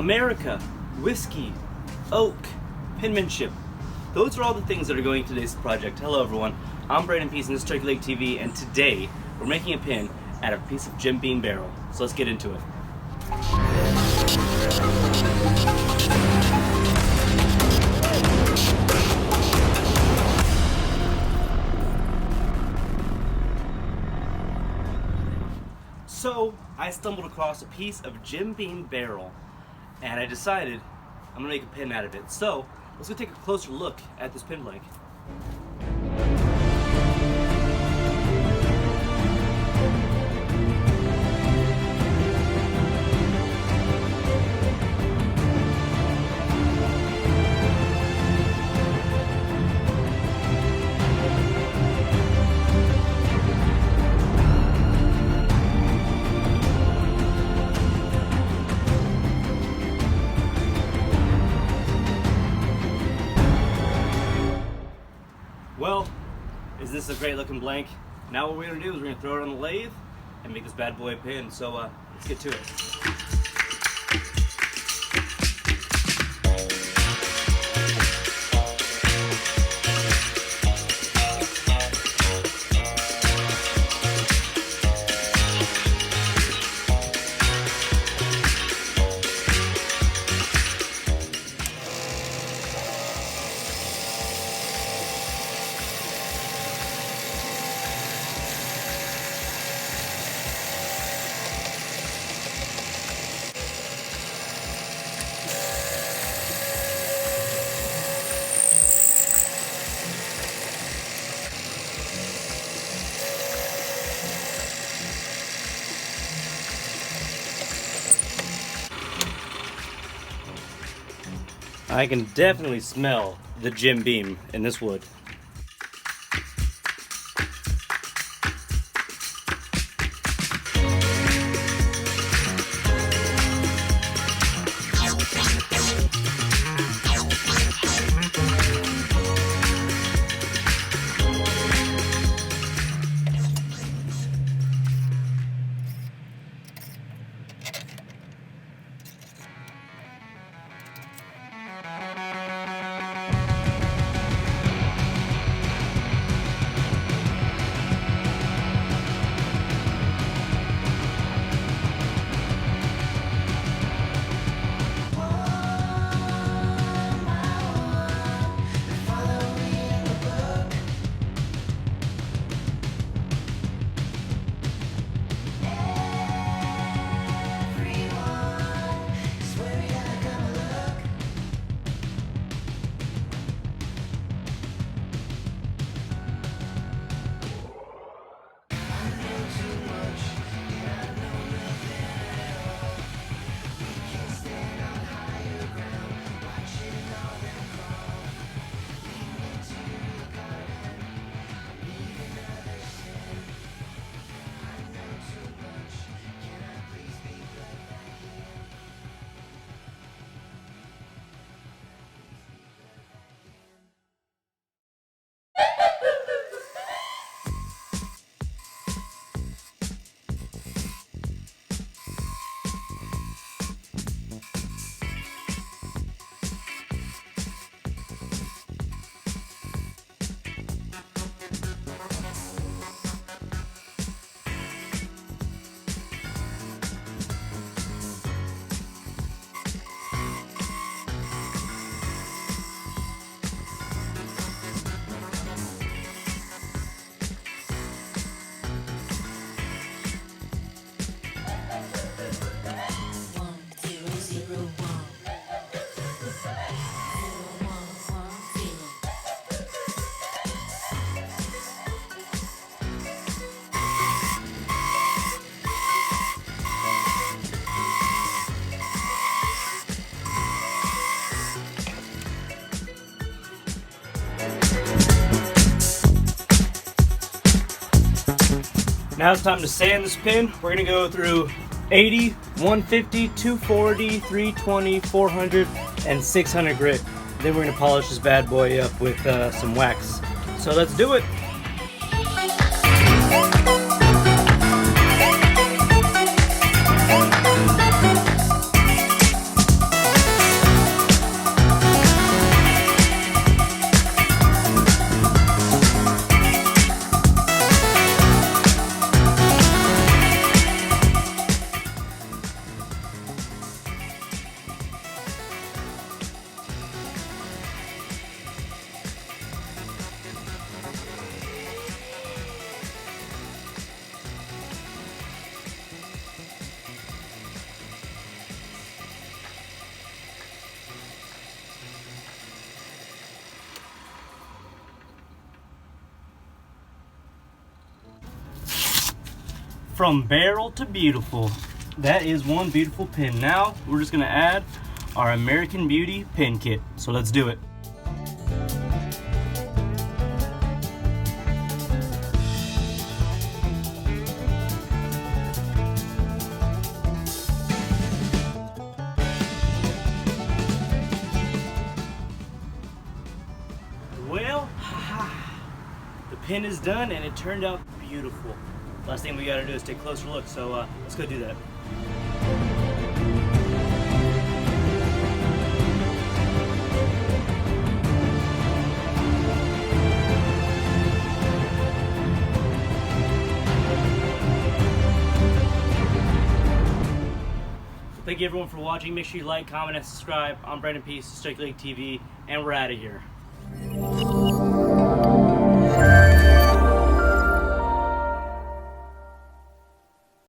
America, whiskey, oak, penmanship. Those are all the things that are going into today's project. Hello everyone, I'm Brandon Pease and this is Turkey Leg TV, and today we're making a pin out of a piece of Jim Beam barrel. So let's get into it. So I stumbled across a piece of Jim Beam barrel and I decided I'm gonna make a pin out of it. So let's go take a closer look at this pin leg. Well, is this a great looking blank? Now what we're gonna do is we're gonna throw it on the lathe and make this bad boy a pin. So let's get to it. I can definitely smell the Jim Beam in this wood. Now it's time to sand this pin. We're gonna go through 80, 150, 240, 320, 400, and 600 grit. Then we're gonna polish this bad boy up with some wax. So let's do it. From barrel to beautiful. That is one beautiful pin. Now we're just gonna add our American Beauty pin kit. So let's do it. Well, the pin is done and it turned out beautiful. Last thing we gotta do is take a closer look, so let's go do that. Thank you everyone for watching. Make sure you like, comment, and subscribe. I'm Brandon Peace, TURKEYLEG TV, and we're out of here.